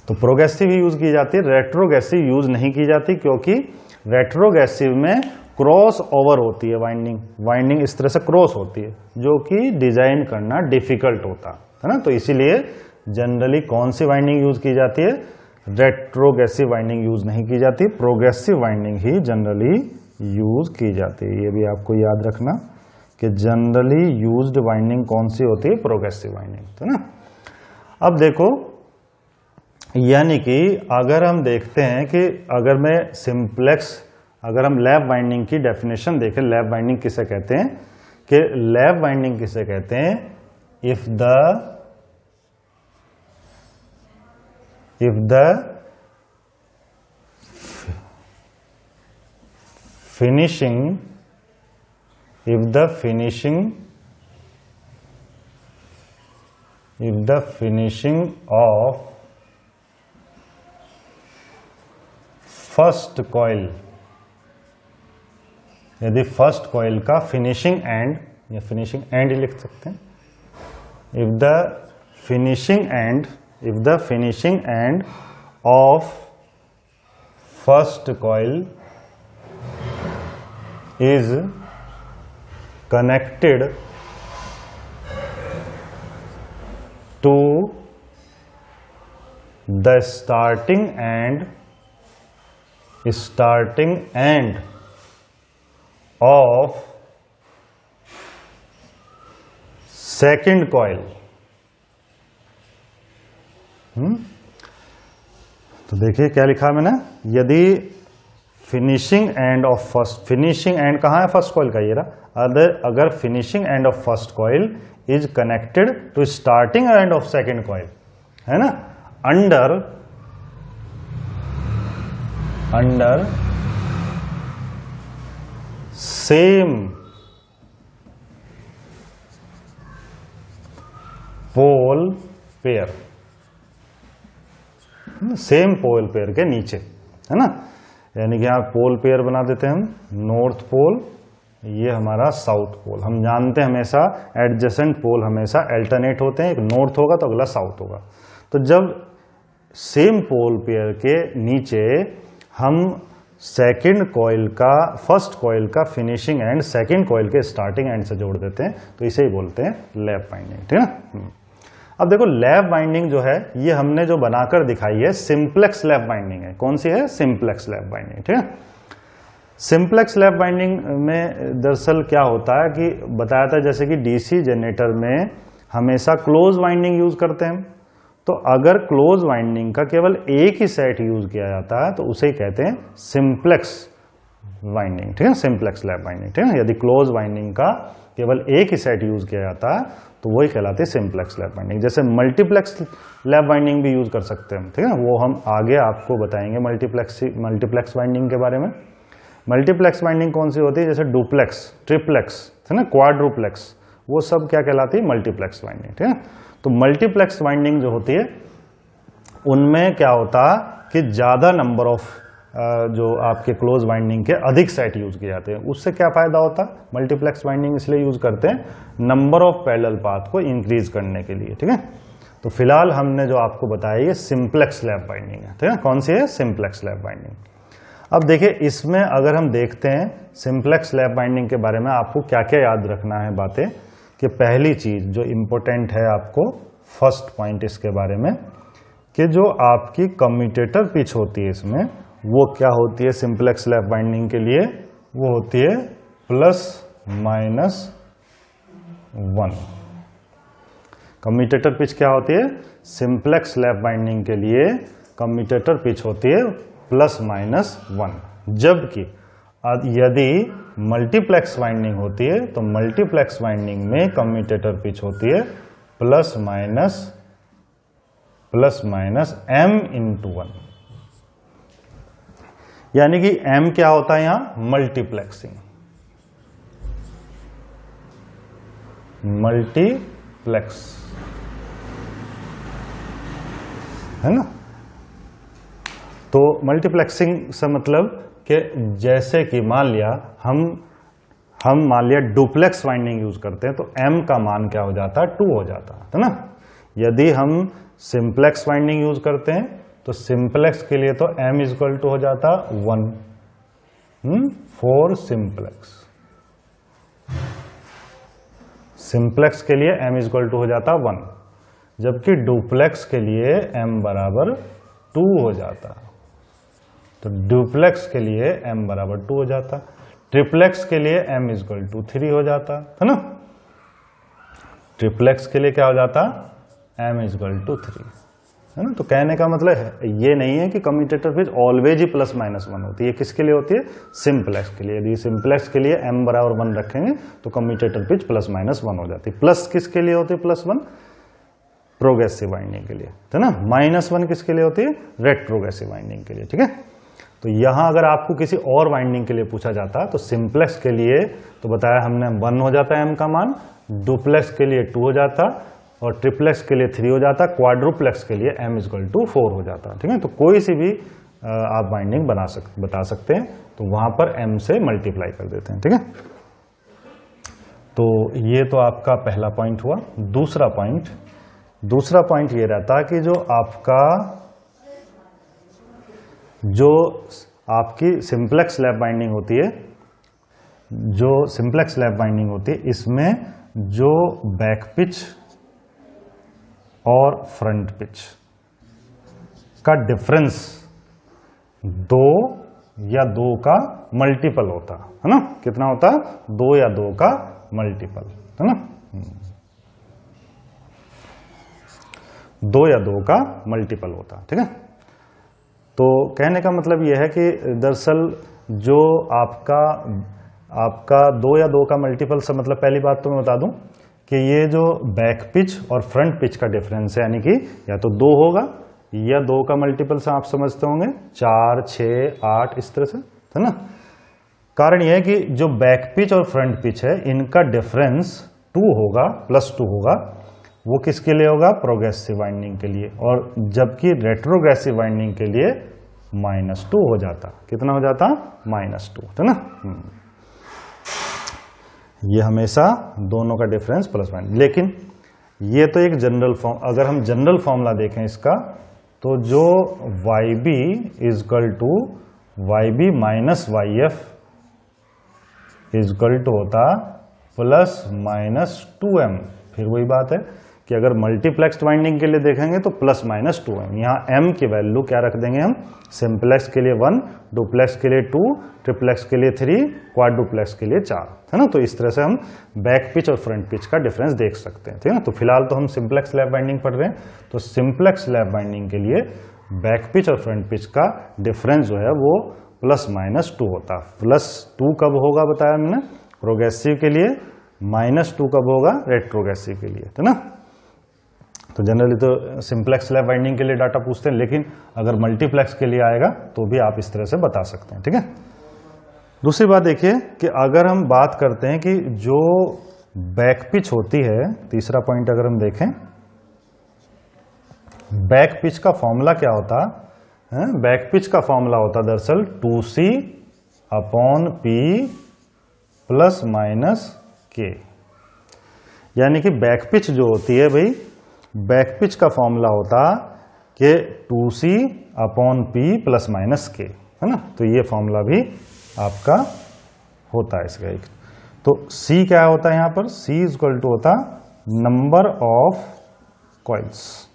तो प्रोग्रेसिव ही यूज की जाती है, रेट्रोग्रेसिव यूज नहीं की जाती, क्योंकि रेट्रोग्रेसिव में क्रॉस ओवर होती है वाइंडिंग इस तरह से क्रॉस होती है, जो कि डिजाइन करना डिफिकल्ट होता है ना। तो इसीलिए जनरली कौन सी वाइंडिंग यूज की जाती है, रेट्रोग्रेसिव वाइंडिंग यूज नहीं की जाती, प्रोग्रेसिव वाइंडिंग ही जनरली यूज की जाती है। ये भी आपको याद रखना कि जनरली यूज्ड वाइंडिंग कौन सी होती है, प्रोग्रेसिव वाइंडिंग, है ना। अब देखो, यानी कि अगर हम देखते हैं कि अगर मैं सिंप्लेक्स, अगर हम लैप वाइंडिंग की डेफिनेशन देखें, लैप वाइंडिंग किसे कहते हैं, कि लैप वाइंडिंग किसे कहते हैं, if the finishing of first coil, यदि फर्स्ट कॉइल का फिनिशिंग एंड, या फिनिशिंग एंड लिख सकते हैं, if the finishing end, if the finishing end of first coil is connected to the starting end of second coil, तो देखिए क्या लिखा मैंने, यदि finishing end of first, finishing end कहाँ है फर्स्ट कॉइल का, ये रहा, अगर finishing end of first coil is connected to starting end of second coil, है ना, under same pole pair, same pole pair के नीचे, है ना, यानी कि यहां पोल पेयर बना देते हैं हम, नॉर्थ पोल, ये हमारा साउथ पोल। हम जानते हैं हमेशा एडजेसेंट पोल हमेशा अल्टरनेट होते हैं, एक नॉर्थ होगा तो अगला साउथ होगा। तो जब सेम पोल पेयर के नीचे हम सेकंड कॉइल का, फर्स्ट कॉइल का फिनिशिंग एंड सेकंड कॉइल के स्टार्टिंग एंड से जोड़ देते हैं, तो इसे ही बोलते हैं लैप बाइंडिंग, ठीक है। अब देखो लैप बाइंडिंग जो है ये हमने जो बनाकर दिखाई है सिंप्लेक्स लैप बाइंडिंग है। कौन सी है? सिंप्लेक्स लैप बाइंडिंग, ठीक है। सिंप्लेक्स लैप बाइंडिंग में दरअसल क्या होता है कि बताया था जैसे कि डीसी जनरेटर में हमेशा क्लोज वाइंडिंग यूज करते हैं, तो अगर क्लोज वाइंडिंग का केवल एक ही सेट यूज किया जाता है तो उसे ही कहते हैं सिंप्लेक्स वाइंडिंग, ठीक है, सिंप्लेक्स लैप बाइंडिंग, ठीक है। यदि क्लोज वाइंडिंग का केवल एक ही सेट यूज किया जाता है तो वही कहलाती है सिंप्लेक्स लैप बाइंडिंग। जैसे मल्टीप्लेक्स लैप बाइंडिंग भी यूज कर सकते हैं, ठीक है, वो हम आगे आपको बताएंगे मल्टीप्लेक्स बाइंडिंग के बारे में। मल्टीप्लेक्स बाइंडिंग कौन सी होती है? जैसे डुप्लेक्स, ट्रिप्लेक्स, है ना, क्वाड्रुप्लेक्स, वो सब क्या कहलाती है? मल्टीप्लेक्स बाइंडिंग, ठीक है। तो मल्टीप्लेक्स बाइंडिंग जो होती है उनमें क्या होता है कि ज्यादा नंबर ऑफ जो आपके क्लोज बाइंडिंग के अधिक सेट यूज किए जाते हैं। उससे क्या फायदा होता है? मल्टीप्लेक्स बाइंडिंग इसलिए यूज करते हैं नंबर ऑफ पैरेलल पाथ को इंक्रीज करने के लिए, ठीक है। तो फिलहाल हमने जो आपको बताया ये सिंप्लेक्स लैप बाइंडिंग है, ठीक है। कौन सी है? Simplex lap binding. अब देखिए इसमें अगर हम देखते हैं सिंप्लेक्स लैप बाइंडिंग के बारे में आपको क्या क्या याद रखना है बातें, कि पहली चीज जो इंपॉर्टेंट है आपको, फर्स्ट पॉइंट इसके बारे में, कि जो आपकी कम्यूटेटर पिच होती है इसमें वो क्या होती है सिंप्लेक्स लैप बाइंडिंग के लिए? वो होती है ±1। कम्यूटेटर पिच क्या होती है? सिंप्लेक्स लैप बाइंडिंग के लिए कम्यूटेटर पिच होती है ±1। जबकि यदि मल्टीप्लेक्स वाइंडिंग होती है तो मल्टीप्लेक्स वाइंडिंग में कम्यूटेटर पिच होती है ±m×1, यानी कि m क्या होता है यहां? मल्टीप्लेक्सिंग, मल्टीप्लेक्स, है ना। तो मल्टीप्लेक्सिंग से मतलब कि जैसे कि मान लिया हम मान लिया डुप्लेक्स वाइंडिंग यूज करते हैं तो m का मान क्या हो जाता है? 2 हो जाता है ना। यदि हम सिंप्लेक्स वाइंडिंग यूज करते हैं तो सिंप्लेक्स के लिए तो m = हो जाता 1 फॉर सिंप्लेक्स। सिंप्लेक्स के लिए m = हो जाता 1, जबकि डुप्लेक्स के लिए m = 2 हो जाता। तो डुप्लेक्स के लिए m = 2 हो जाता, ट्रिप्लेक्स के लिए m = 3 हो जाता, है ना। ट्रिप्लेक्स के लिए क्या हो जाता? m = 3, है ना। तो कहने का मतलब है ये नहीं है कि कम्यूटेटर पिच ऑलवेज ही ±1 होती है। किसके लिए होती है? सिंप्लेक्स के लिए। यदि सिंप्लेक्स के लिए m = 1 रखेंगे तो कम्यूटेटर पिच ±1 हो जाती है। प्लस किसके लिए होती है +1? प्रोग्रेसिव वाइंडिंग के लिए, है ना। -1 किसके लिए होती है? रेट्रोग्रेसिव वाइंडिंग के लिए, ठीक है। तो यहां अगर आपको किसी और वाइंडिंग के लिए पूछा जाता तो सिंप्लेक्स के लिए तो बताया हमने 1 हो जाता है m का मान, डुप्लेक्स के लिए 2 हो जाता और ट्रिप्लेक्स के लिए 3 हो जाता, क्वाड्रुप्लेक्स के लिए m = 4 हो जाता, ठीक है। तो कोई सी भी आप बाइंडिंग बता सकते हैं, तो वहां पर m से मल्टीप्लाई कर देते हैं, ठीक है। तो ये तो आपका पहला पॉइंट हुआ। दूसरा पॉइंट दूसरा पॉइंट ये रहता कि जो आपकी सिंप्लेक्स लैप बाइंडिंग होती है, जो सिंप्लेक्स लैप बाइंडिंग होती है, इसमें जो बैक पिच और फ्रंट पिच का डिफरेंस 2 या 2 का मल्टीपल होता है ना। कितना होता? 2 या 2 का मल्टीपल, है ना। 2 या 2 का मल्टीपल होता, ठीक है। तो कहने का मतलब यह है कि दरअसल जो आपका 2 या 2 का मल्टीपल से मतलब पहली बात तो मैं बता दूं कि ये जो बैक पिच और फ्रंट पिच का डिफरेंस है, यानी कि या तो 2 होगा या 2 का मल्टीपल से आप समझते होंगे 4, 6, 8 इस तरह से, है ना। कारण यह है कि जो बैक पिच और फ्रंट पिच है इनका डिफरेंस 2 होगा, +2 होगा। वो किसके लिए होगा? प्रोग्रेसिव वाइंडिंग के लिए। और जबकि रेट्रोग्रेसिव वाइंडिंग के लिए -2 हो जाता। कितना हो जाता? -2, है ना। ये हमेशा दोनों का डिफरेंस +1। लेकिन ये तो एक जनरल फॉर्म, अगर हम जनरल फॉर्मूला देखें इसका, तो जो YB = YB - YF होता ±2M। फिर वही बात है कि अगर मल्टीप्लेक्स्ड वाइंडिंग के लिए देखेंगे तो ±2M। यहाँ M की वैल्यू क्या रख देंगे हम? सिंप्लेक्स के लिए 1, डुप्लेक्स के लिए 2, ट्रिप्लेक्स के लिए 3, क्वाड्रुप्लेक्स के लिए 4, है ना। तो इस तरह से हम बैक पिच और फ्रंट पिच का डिफरेंस देख सकते हैं, ठीक है ना। तो फिलहाल तो हम सिंप्लेक्स लैप बाइंडिंग पढ़ रहे हैं, तो सिंप्लेक्स लैप बाइंडिंग के लिए बैक पिच और फ्रंट पिच का डिफरेंस जो है वो ±2 होता। +2 कब होगा बताया हमने? प्रोग्रेसिव के लिए, -2 कब होगा? रेट्रोग्रेसिव के लिए, है ना। तो जनरली तो सिंप्लेक्स लैप बाइंडिंग के लिए डाटा पूछते हैं, लेकिन अगर मल्टीप्लेक्स के लिए आएगा तो भी आप इस तरह से बता सकते हैं, ठीक है। दूसरी बात देखिए कि अगर हम बात करते हैं कि जो बैक पिच होती है, तीसरा पॉइंट अगर हम देखें, बैक पिच का फॉर्मूला क्या होता है? बैक पिच का फॉर्मूला होता दरअसल 2C/P ±K। यानी कि बैक पिच जो होती है भाई, बैक पिच का फॉर्मूला होता कि 2C/P ±K, है ना। तो ये फॉर्मूला भी आपका होता है इसका एक। तो C क्या होता है यहाँ पर? C = होता नंबर ऑफ कॉइल्स,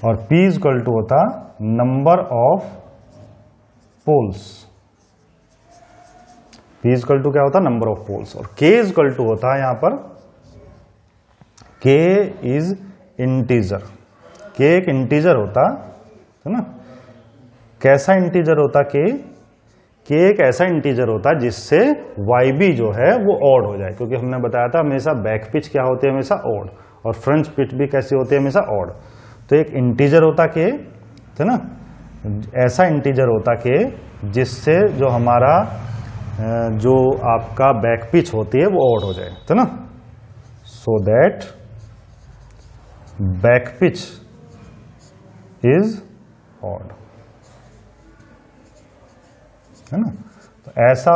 और P = होता नंबर ऑफ पोल्स। P = क्या होता? Number of poles. और K = होता है यहाँ पर, K इज इंटीजर। K एक इंटीजर होता है ना। कैसा इंटीजर होता K? K एक ऐसा इंटीजर होता जिससे YB जो है वो ऑड हो जाए, क्योंकि हमने बताया था हमेशा बैक पिच क्या होती है? हमेशा ऑड, और फ्रंट पिच भी कैसी होती है? हमेशा ऑड। तो एक इंटीजर होता K, है ना। ऐसा इंटीजर होता K जिससे जो हमारा जो आपका बैक पिच होती है वो ऑड हो जाए, है ना। So that back pitch is odd, है ना। तो ऐसा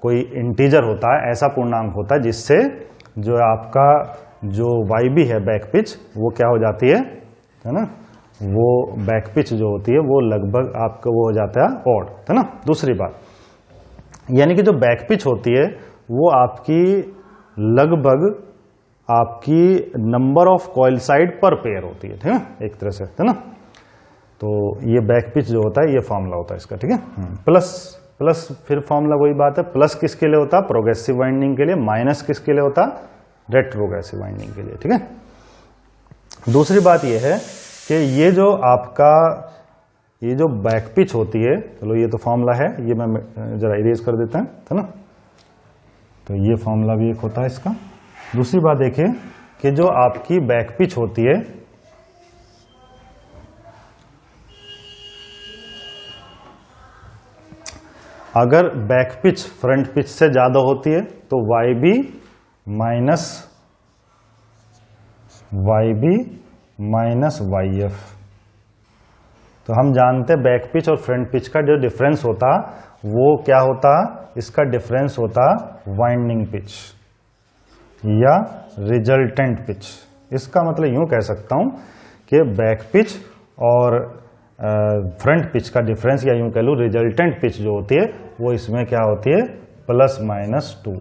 कोई इंटीजर होता है, ऐसा पूर्णांक होता है जिससे जो आपका जो YB है बैक पिच वो क्या हो जाती है ना। वो बैक पिच जो होती है वो लगभग आपका वो हो जाता है ऑड, है ना। दूसरी बात यानी कि जो बैक पिच होती है वो आपकी लगभग आपकी नंबर ऑफ कॉइल साइड पर पेयर होती है, ठीक है, एक तरह से, है ना। तो ये बैक पिच जो होता है ये फॉर्मूला होता है इसका, ठीक है। प्लस फिर फॉर्मूला वही बात है, प्लस किसके लिए होता? प्रोग्रेसिव वाइंडिंग के लिए। माइनस किसके लिए होता? रेट्रोग्रेसिव वाइंडिंग के लिए, ठीक है। दूसरी बात ये है कि ये जो आपका ये जो बैक पिच होती है, चलो ये तो फॉर्मूला है, ये मैं जरा इरेज कर देता है ना। तो ये फॉर्मूला भी एक होता है इसका। दूसरी बात देखिए कि जो आपकी बैक पिच होती है अगर बैक पिच फ्रंट पिच से ज्यादा होती है तो YB माइनस YF। तो हम जानते हैं बैक पिच और फ्रंट पिच का जो डिफरेंस होता वो क्या होता? इसका डिफरेंस होता वाइंडिंग पिच। या रिजल्टेंट पिच। इसका मतलब यूं कह सकता हूं कि बैक पिच और फ्रंट पिच का डिफरेंस, या यूं कह लूं रिजल्टेंट पिच जो होती है वो इसमें क्या होती है, ±2,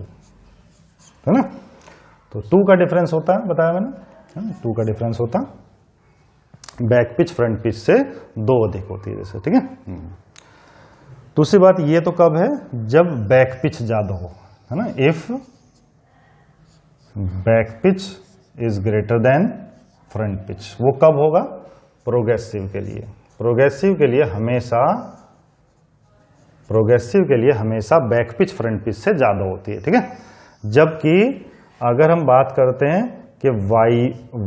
है ना। तो 2 का डिफरेंस होता है, बताया मैंने, 2 का डिफरेंस होता, बैक पिच फ्रंट पिच से 2 अधिक होती है जैसे, ठीक है। दूसरी बात ये तो कब है, जब बैक पिच ज्यादा हो, है ना। If back pitch is greater than front pitch, वो कब होगा, प्रोग्रेसिव के लिए। प्रोग्रेसिव के लिए हमेशा बैक पिच फ्रंट पिच से ज्यादा होती है, ठीक है। जबकि अगर हम बात करते हैं कि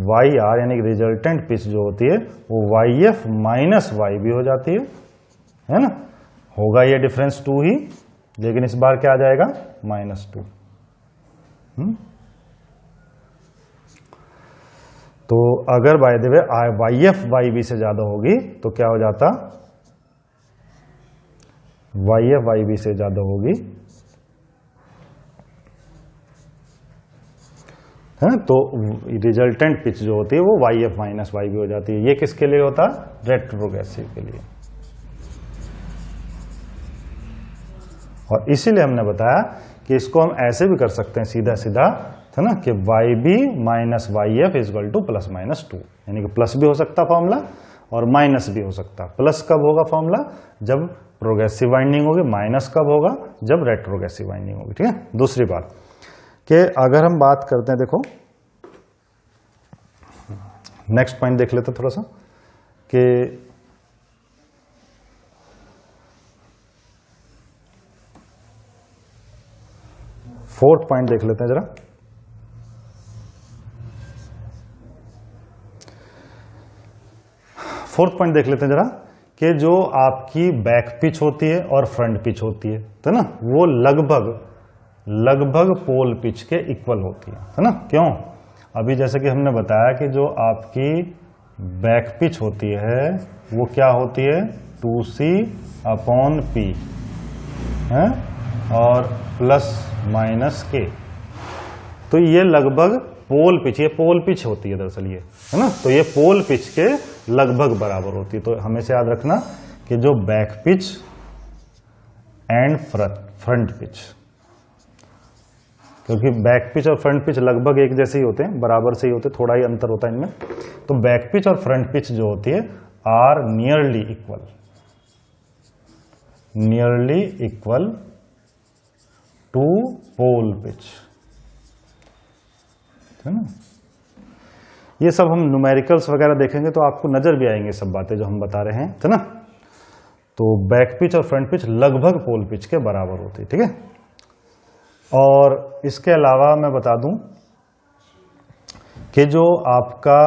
वाई आर यानी कि रिजल्टेंट पिच जो होती है वो YF माइनस वाई भी हो जाती है ना। होगा ये डिफरेंस 2 ही, लेकिन इस बार क्या आ जाएगा, -2। तो अगर by the way YF YB से ज्यादा होगी तो क्या हो जाता, YF YB से ज्यादा होगी, है, तो रिजल्टेंट पिच जो होती है वो YF माइनस YB हो जाती है। ये किसके लिए होता, रेट्रोग्रेसिव के लिए। और इसीलिए हमने बताया कि इसको हम ऐसे भी कर सकते हैं सीधा सीधा, है ना, कि YB minus YF equal to ±2, यानी कि प्लस भी हो सकता फॉर्मूला और माइनस भी हो सकता। प्लस कब होगा फॉर्मूला, जब प्रोग्रेसिव वाइंडिंग होगी, माइनस कब होगा, जब रेट्रोग्रेसिव वाइंडिंग होगी, ठीक है। दूसरी बात कि अगर हम बात करते हैं, देखो नेक्स्ट पॉइंट देख लेते हैं थोड़ा सा, कि फोर्थ पॉइंट देख लेते हैं जरा। फोर्थ पॉइंट देख लेते हैं जरा, कि जो आपकी बैक पिच होती है और फ्रंट पिच होती है ना, वो लगभग पोल पिच के इक्वल होती है ना। क्यों, अभी जैसे कि हमने बताया कि जो आपकी बैक पिच होती है वो क्या होती है, 2C/P है, और ±K। तो ये लगभग पोल पिच, ये पोल पिच होती है दरअसल ये, है ना। तो ये पोल पिच के लगभग बराबर होती है। तो हमेशा याद रखना कि जो back pitch and front pitch, क्योंकि बैक पिच और फ्रंट पिच लगभग एक जैसे ही होते हैं, बराबर से ही होते हैं, थोड़ा ही अंतर होता है इनमें। तो बैक पिच और फ्रंट पिच जो होती है are nearly equal to pole pitch, है ना। ये सब हम न्यूमेरिकल्स वगैरह देखेंगे तो आपको नजर भी आएंगे सब बातें जो हम बता रहे हैं, है ना। तो बैक पिच और फ्रंट पिच लगभग पोल पिच के बराबर होती है, ठीक है। और इसके अलावा मैं बता दूं कि जो आपका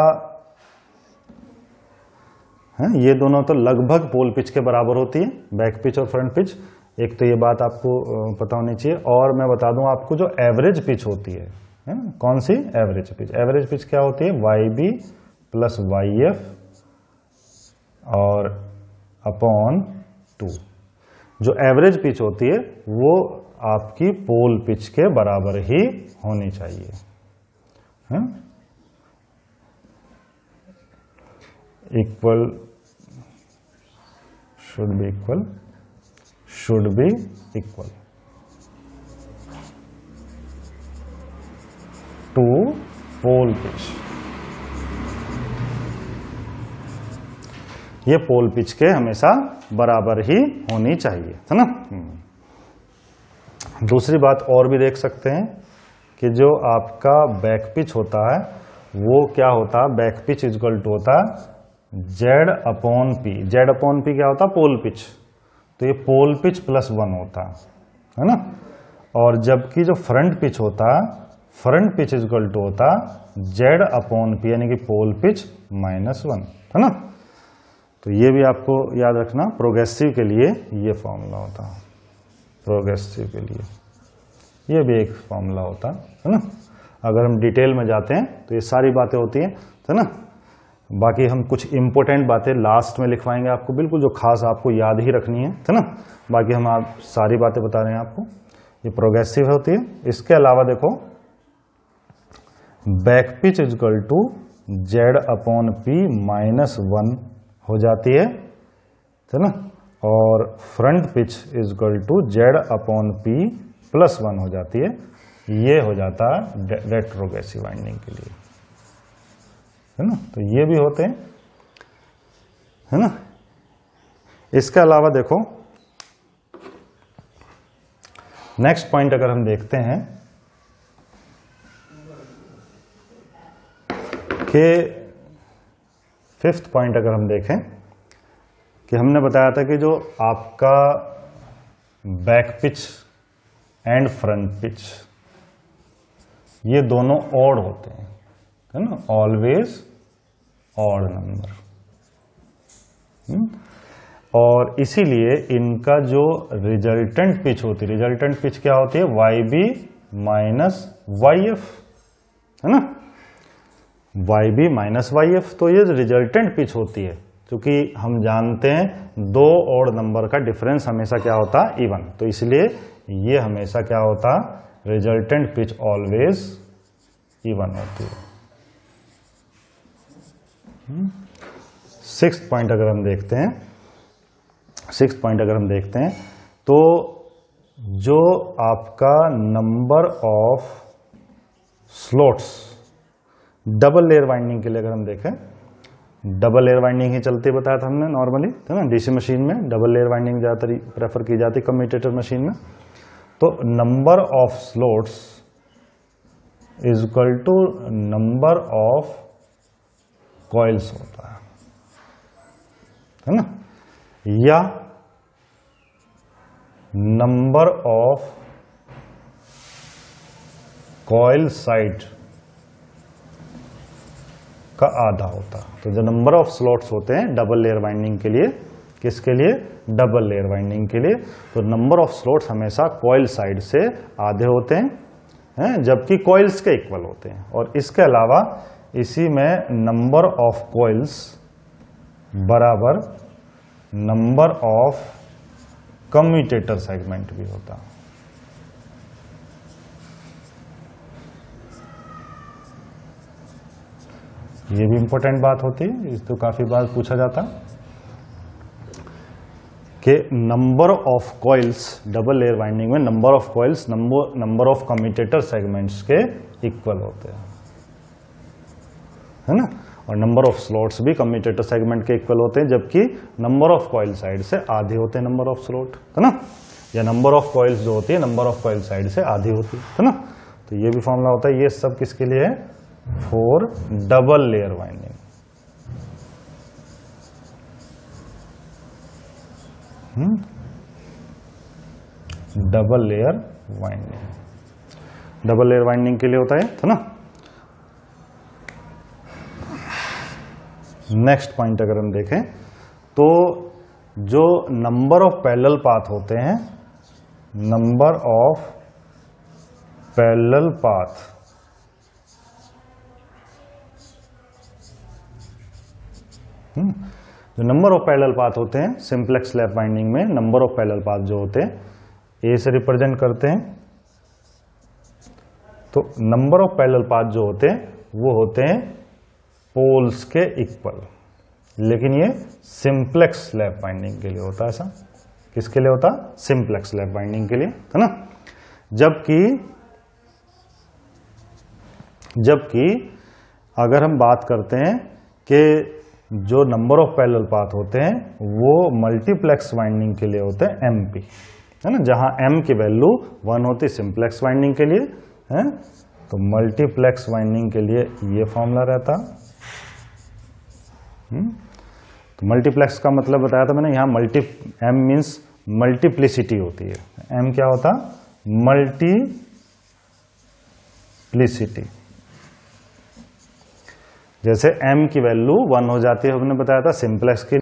है, ये दोनों तो लगभग पोल पिच के बराबर होती है, बैक पिच और फ्रंट पिच। एक तो ये बात आपको पता होनी चाहिए। और मैं बता दूं आपको जो एवरेज पिच होती है ना, कौन सी, एवरेज पिच। एवरेज पिच क्या होती है, YB + YF और /2। जो एवरेज पिच होती है वो आपकी पोल पिच के बराबर ही होनी चाहिए, है? Equal, should be equal to pole pitch. ये पोल पिच के हमेशा बराबर ही होनी चाहिए, है ना। दूसरी बात और भी देख सकते हैं कि जो आपका बैक पिच होता है वो क्या होता है, बैक पिच इक्वल टू होता Z/P। Z/P क्या होता है, पोल पिच। तो ये पोल पिच +1 होता है ना। और जबकि जो फ्रंट पिच होता है, फ्रंट पिच इक्वल टू होता Z/P यानी कि पोल पिच -1, है ना। तो ये भी आपको याद रखना, प्रोग्रेसिव के लिए ये फॉर्मूला होता है, प्रोग्रेसिव के लिए ये भी एक फॉर्मूला होता है ना। अगर हम डिटेल में जाते हैं तो ये सारी बातें होती हैं, है ना। बाकी हम कुछ इंपॉर्टेंट बातें लास्ट में लिखवाएंगे आपको, बिल्कुल जो खास आपको याद ही रखनी है ना। बाकी हम आप सारी बातें बता रहे हैं आपको, ये प्रोग्रेसिव होती है। इसके अलावा देखो back pitch is equal to Z upon P -1 हो जाती है ना, और front pitch is equal to Z upon P +1 हो जाती है। ये हो जाता है रेट्रोग्रेसिव वाइंडिंग के लिए, है ना। तो ये भी होते हैं, है ना। इसके अलावा देखो नेक्स्ट पॉइंट अगर हम देखते हैं कि 5th पॉइंट अगर हम देखें कि हमने बताया था कि जो आपका back pitch and front pitch ये दोनों ऑड होते हैं, है ना, ऑलवेज ऑड नंबर। और इसीलिए इनका जो रिजल्टेंट पिच होती है, रिजल्टेंट पिच क्या होती है, YB - YF, है ना, YB - YF। तो ये रिजल्टेंट पिच होती है, क्योंकि हम जानते हैं दो ऑड नंबर का डिफरेंस हमेशा क्या होता है, इवन। तो इसलिए ये हमेशा क्या होता, रिजल्टेंट पिच ऑलवेज इवन होती है। 6th पॉइंट अगर हम देखते हैं, 6th पॉइंट अगर हम देखते हैं तो जो आपका number of slots double layer winding के लिए अगर हम देखें, डबल लेयर वाइंडिंग ही चलती बताया था हमने नॉर्मली, है ना। डीसी मशीन में डबल लेयर वाइंडिंग ज़्यादातर प्रेफर की जाती कम्यूटेटर मशीन में। तो number of slots is equal to number of coils होता है ना, या नंबर ऑफ कॉइल साइड का आधा होता। तो जो नंबर ऑफ स्लॉट्स होते हैं डबल लेयर वाइंडिंग के लिए, किसके लिए, डबल लेयर वाइंडिंग के लिए, तो नंबर ऑफ स्लॉट्स हमेशा कॉइल साइड से आधे होते हैं, जबकि कॉइल्स के इक्वल होते हैं। और इसके अलावा इसी में नंबर ऑफ कॉइल्स बराबर नंबर ऑफ कम्यूटेटर सेगमेंट भी होता। ये भी इंपॉर्टेंट बात होती है, इस तो काफी बार पूछा जाता कि number of coils double layer winding में number of coils number of commutator segments के इक्वल होते हैं, है ना। और नंबर ऑफ स्लॉट्स भी कम्यूटेटर सेगमेंट के इक्वल होते हैं, जबकि नंबर ऑफ कॉइल साइड से आधे होते हैं नंबर ऑफ स्लॉट, है ना। या नंबर ऑफ कॉइल्स जो होती है नंबर ऑफ कॉइल साइड से आधी होती है ना। तो ये भी फॉर्मूला होता है। ये सब किसके लिए है, for double layer winding. Double layer winding, double layer winding के लिए होता है ना। नेक्स्ट पॉइंट अगर हम देखें तो जो नंबर ऑफ पैरेलल पाथ होते हैं, नंबर ऑफ पैरेलल पाथ जो नंबर ऑफ पैरेलल पाथ होते हैं सिंप्लेक्स लैप वाइंडिंग में, नंबर ऑफ पैरेलल पाथ जो होते हैं ए से रिप्रेजेंट करते हैं। तो नंबर ऑफ पैरेलल पाथ जो होते हैं वो होते हैं पोल्स के इक्वल, लेकिन ये सिंप्लेक्स लैप वाइंडिंग के लिए होता है। ऐसा किसके लिए होता, सिंप्लेक्स लैप वाइंडिंग के लिए, है ना। जबकि अगर हम बात करते हैं कि जो नंबर ऑफ पैरेलल पाथ होते हैं वो मल्टीप्लेक्स वाइंडिंग के लिए होते हैं MP, है ना। जहां M की वैल्यू 1 होती है सिंप्लेक्स वाइंडिंग के लिए, है। तो मल्टीप्लेक्स वाइंडिंग के लिए ये फॉर्मूला रहता। तो मल्टीप्लेक्स का मतलब बताया था मैंने, यहां M मीन्स मल्टीप्लिसिटी होती है। M क्या होता, मल्टीप्लिसिटी। जैसे M की वैल्यू 1 हो जाती है, हमने बताया था सिंप्लेक्स के